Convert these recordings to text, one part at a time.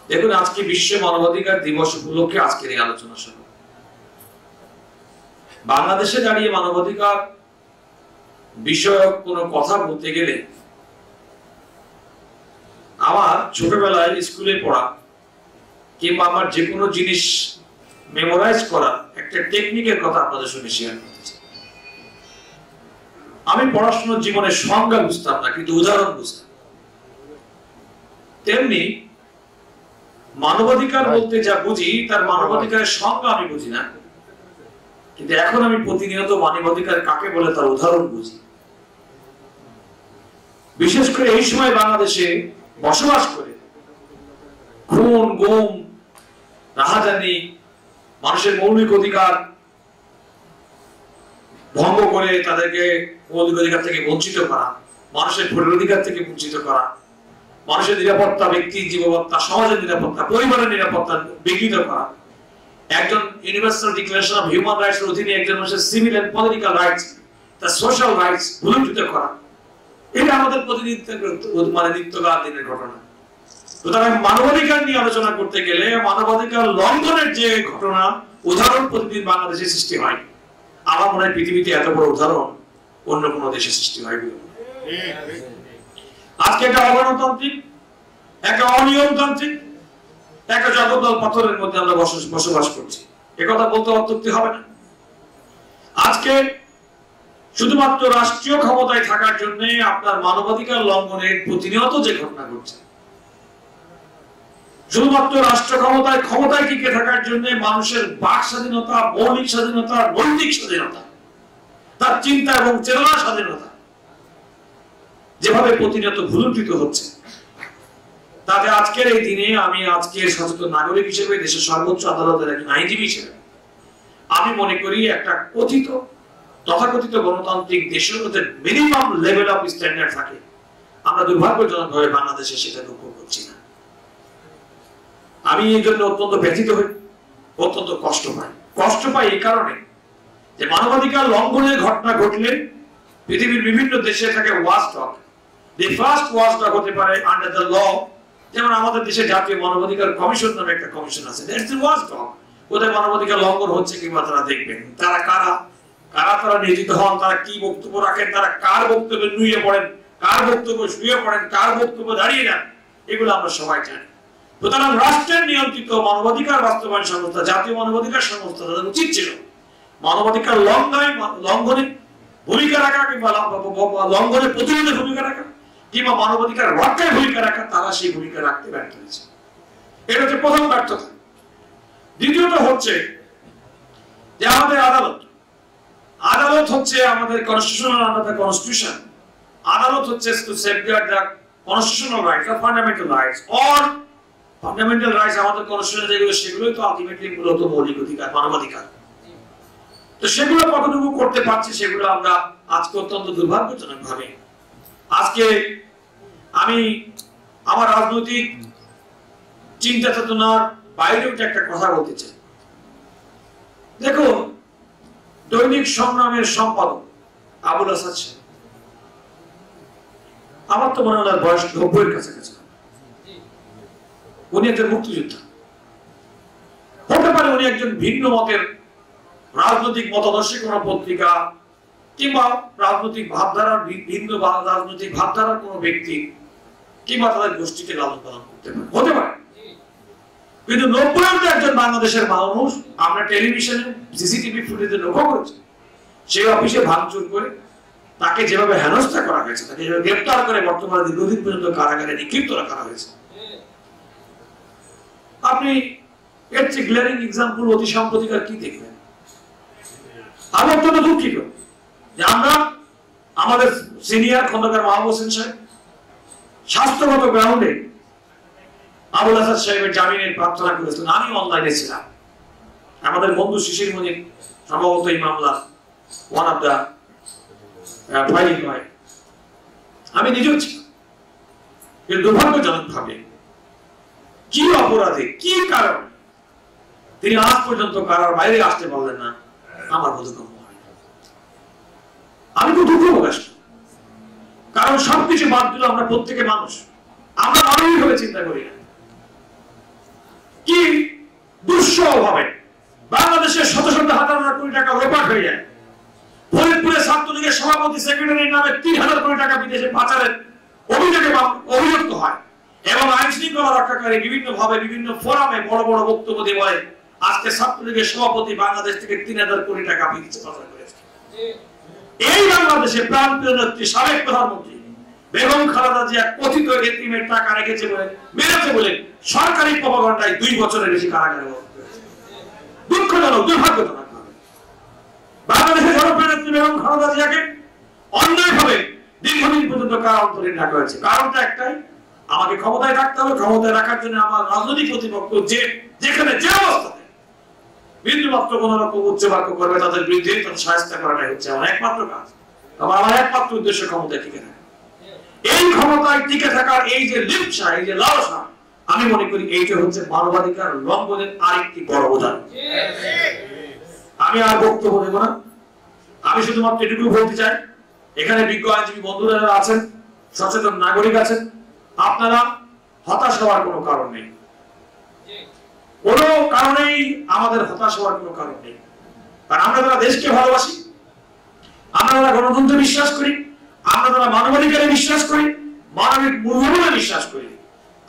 দেখুন, আজকে বিশ্ব মানবাধিকার দিবস উপলক্ষে আজকের এই আলোচনা সভা। বাংলাদেশে দাঁড়িয়ে মানবাধিকার বিষয়ক কোনো কথা বলতে গেলে আমার ছোটবেলায় স্কুলে পড়া কিংবা আমার যে কোনো জিনিস মেমোরাইজ করা একটা টেকনিকের কথা আপনাদের সঙ্গে শেয়ার করতে চাই। আমি পড়াশোনার জীবনের সংজ্ঞা বুঝতাম না, কিন্তু উদাহরণ বুঝতাম। তেমনি মানবাধিকার বলতে যা বুঝি তার মানবাধিকারের সংজ্ঞা আমি বুঝি না, কিন্তু এখন আমি প্রতিনিয়ত মানবাধিকার কাকে বলে তার উদাহরণ বুঝি। বিশেষ করে এই সময় বাংলাদেশে বসবাস করে খুন, গুম, রাহাজানি, মানুষের মৌলিক অধিকার ভঙ্গ করে তাদেরকে মৌলিক অধিকার থেকে বঞ্চিত করা, মানুষের ভোটের অধিকার থেকে বঞ্চিত করা, মানুষের নিরাপত্তা, ব্যক্তির জীবনযাত্রা, সমাজের নিরাপত্তা, পরিবারের নিরাপত্তা বিঘ্নিত করা, একজন universal declaration of human rights এর অধীনে একজন মানুষের সিভিল এন্ড পলিটিক্যাল রাইটস, তার সোশ্যাল রাইটস ভুলুণ্ঠিত করা, এটা আমাদের নিত্যকার দিনের ঘটনা। সুতরাং মানবাধিকার নিয়ে আলোচনা করতে গেলে মানবাধিকার লঙ্ঘনের যে ঘটনা উদাহরণ প্রতিদিন বাংলাদেশে সৃষ্টি হয়, আমার মনে হয় পৃথিবীতে এত বড় উদাহরণ অন্য কোন দেশে সৃষ্টি হয় বলে। আজকে একটা অগণতান্ত্রিক, একটা অনিয়মতান্ত্রিক, একটা জগদ্দল পাথরের মধ্যে আমরা বসবাস করছি, একথা বলতে অত্যুক্তি হবে না। আজকে শুধুমাত্র রাষ্ট্রীয় ক্ষমতায় থাকার জন্য আপনার মানবাধিকার লঙ্ঘনের প্রতিনিয়ত যে ঘটনা ঘটছে, শুধুমাত্র রাষ্ট্র ক্ষমতায় টিকে থাকার জন্য মানুষের বাক স্বাধীনতা, মৌলিক স্বাধীনতা, নৈতিক স্বাধীনতা, তার চিন্তা এবং চেতনা স্বাধীনতা যেভাবে প্রতিনিয়ত ভুলুণ্ঠিত হচ্ছে, তাতে আজকের এই দিনে আমি আজকে সচেতন নাগরিক হিসেবে, দেশের সর্বোচ্চ আদালতের একজন আইনজীবী হিসেবে আমি মনে করি একটা তথাকথিত গণতান্ত্রিক দেশের মধ্যে মিনিমাম লেভেল অফ স্ট্যান্ডার্ড থাকে, আমরা দুর্ভাগ্যজনকভাবে বাংলাদেশে সেটা লক্ষ্য করছি না। আমি এই জন্য অত্যন্ত ব্যথিত হই, অত্যন্ত কষ্ট পাই এই কারণে যে মানবাধিকার লঙ্ঘনের ঘটনা ঘটলে পৃথিবীর বিভিন্ন দেশে থাকে ওয়াচডগ। দি ফার্স্ট ওয়াচডগ হতে পারে আন্ডার দ্য ল, যেমন আমাদের দেশে জাতীয় মানবাধিকার কমিশন নামে একটা কমিশন আছে, দ্যাটস দি ওয়াচডগ। ওদের মানবাধিকার লঙ্ঘন হচ্ছে কিংবা তারা দেখবেন তারা কারা তারা নিয়োজিত হন, তারা কি বক্তব্য রাখেন, তারা কার বক্তব্যে নুয়ে পড়েন, কার বক্তব্য শুয়ে পড়েন, কার বক্তব্য দাঁড়িয়ে নেন, এগুলো আমরা সবাই জানি। সুতরাং রাষ্ট্রের নিয়ন্ত্রিত মানবাধিকার বাস্তবায়ন সংস্থা, জাতীয় মানবাধিকার সংস্থা, তাদের উচিত ছিল মানবাধিকার লঙ্ঘনে ভূমিকা রাখা কিংবা লঙ্ঘনের প্রতিরোধে ভূমিকা রাখা কিংবা মানবাধিকার রক্ষায় ভূমিকা রাখা, তারা সেই ভূমিকা রাখতে ব্যর্থ হয়েছে। এটা হচ্ছে প্রথম ব্যর্থতা। দ্বিতীয়ত হচ্ছে যে আমাদের আদালত হচ্ছে আমাদের কনস্টিটিউশনাল আন্ডার দ্য কনস্টিটিউশন, আদালত হচ্ছে to safeguard the constitutional rights or fundamental rights, or fundamental rights আমাদের কনস্টিটিউশনে যেগুলো সেগুলোই তো আলটিমেটলি মূলত মৌলিক অধিকার, মানবাধিকার। তো সেগুলো কতটুকু করতে পারছি সেগুলো আমরা আজকে অত্যন্ত দুর্ভাগ্যজনক ভাবে আজকে আমি আমার রাজনৈতিক চিন্তা চেতনার বাইরেও একটা কথা বলতে চাই। দেখুন, দৈনিক সংগ্রামের সম্পাদক আবুল আসাদ সাহেব, আমার তো মনে হয় বয়স 90-এর কাছাকাছি। উনি একজন মুক্তিযোদ্ধা, হতে পারে উনি একজন ভিন্ন মতের রাজনৈতিক মতাদর্শী কোন পত্রিকা কিংবা রাজনৈতিক ভাবধারার ভিন্ন রাজনৈতিক ভাবধারার কোন ব্যক্তি কিংবা তাদের গোষ্ঠীকে লালন পালন করতে পারে, হতে পারে। কিন্তু 90-এর একজন বাংলাদেশের মানুষ, আমরা টেলিভিশনে সিসিটিভি ফুটেজে লক্ষ্য করেছি, সেই অফিসে ভাঙচুর করে তাকে যেভাবে হেনস্থা করা হয়েছে, তাকে যেভাবে গ্রেপ্তার করে বর্তমানে দীর্ঘদিন পর্যন্ত কারাগারে নিক্ষিপ্ত রাখা হয়েছে। আপনি এর চেয়ে গ্লেয়ারিং এক্সাম্পল অতি সাম্প্রতিক কি দেখবেন? আমি অত্যন্ত দুঃখিত যে আমরা আমাদের সিনিয়র খন্দকার মাহবুব হোসেন সাহেব স্বাস্থ্যগত গ্রাউন্ডে আবুল আসাদ সাহেবের জামিনের প্রার্থনা করেছিলেন। আমি অনলাইনে ছিলাম, আমাদের বন্ধু শিশির মনির সম্ভবত এই মামলা ওয়ান অফ দ্য ফাইলিং হয়, আমি নিজেও ছিলাম। কিন্তু দুর্ভাগ্যজনক ভাবে কি অপরাধে, কি কারণ তিনি আজ পর্যন্ত কারার বাইরে আসতে পারলেন না, আমার বোধগম্য হয়। আমি তো দুঃখ প্রকাশ, কারণ সবকিছু বাদ দিল আমরা প্রত্যেকে মানুষ, আমরা মানবিক ভাবে চিন্তা করি না। কোটি টাকা লোপাট হয়ে যায়। ফরিদপুরে ছাত্রলীগের সভাপতি সেক্রেটারির নামে 3,000 কোটি টাকা বিদেশে পাচারের অভিযোগে অভিযুক্ত হয় এবং আইন শৃঙ্খলা রক্ষাকারী বিভিন্ন ভাবে বিভিন্ন ফোরামে বড় বড় বক্তব্য দিয়ে বলে আজকে ছাত্রলীগের সভাপতি বাংলাদেশ থেকে 3,000 কোটি টাকা বিদেশে পাচার করেছে। এই বাংলাদেশে প্রাণপ্রিয় নেত্রী সাবেক প্রধানমন্ত্রী বেগম খালেদা জিয়া কথিত এতিমের টাকা রেখেছে বলে মেরেছে বলে সরকারি প্রপাগান্ডায় 2 বছরের বেশি কারাগারে বন্দী হয়েছে। দুঃখজনক, দুর্ভাগ্যজনক। বাংলাদেশের জনপ্রিয় নেত্রী বেগম খালেদা জিয়াকে অন্যায়ভাবে দীর্ঘদিন পর্যন্ত কারান্তরীণ রাখা হয়েছে। কারণটা একটাই, আমাকে ক্ষমতায় রাখতে হবে, ক্ষমতায় রাখার জন্য আমার রাজনৈতিক প্রতিপক্ষ যেখানে যে অবস্থাতে বিন্দুমাত্র কোন রকম উচ্চবাক্য করবে তাদের বিরুদ্ধে তাদের শায়েস্তা করাটাই হচ্ছে আমার একমাত্র কাজ। আমার একমাত্র উদ্দেশ্য ক্ষমতায় টিকে থাকা। এই ক্ষমতায় টিকে থাকার এই যে লিপ্সা, এই যে লালসা, আমি মনে করি এইটা হচ্ছে মানবাধিকার লঙ্ঘনের আরেকটি বড় উদাহরণ। আমি আর বক্তব্য দেব না, আমি শুধুমাত্র এটুকু বলতে চাই, এখানে বিজ্ঞ আইনজীবী বন্ধুরা যারা আছেন, সচেতন নাগরিক আছেন, আপনারা হতাশ হওয়ার কোনো কারণ নেই। কোনো কারণেই আমাদের হতাশ হওয়ার কোনো কারণ নেই। কারণ আমরা যারা দেশকে ভালোবাসি, আমরা যারা গণতন্ত্রে বিশ্বাস করি, আমরা যারা মানবাধিকারে বিশ্বাস করি, মানবিক মূল্যবোধে বিশ্বাস করি,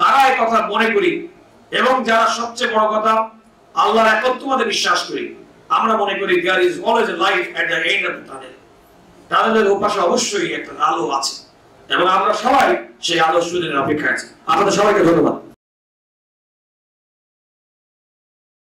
তারা এই কথা মনে করি এবং যারা সবচেয়ে বড় কথা আল্লাহর একত্ববাদে বিশ্বাস করি, আমরা মনে করি there is always a light at the end of the tunnel। টানেলের ওপাশে অবশ্যই একটা আলো আছে এবং আমরা সবাই সেই আলোর সুদিনের অপেক্ষায় আছি। আপনাদের সবাইকে ধন্যবাদ।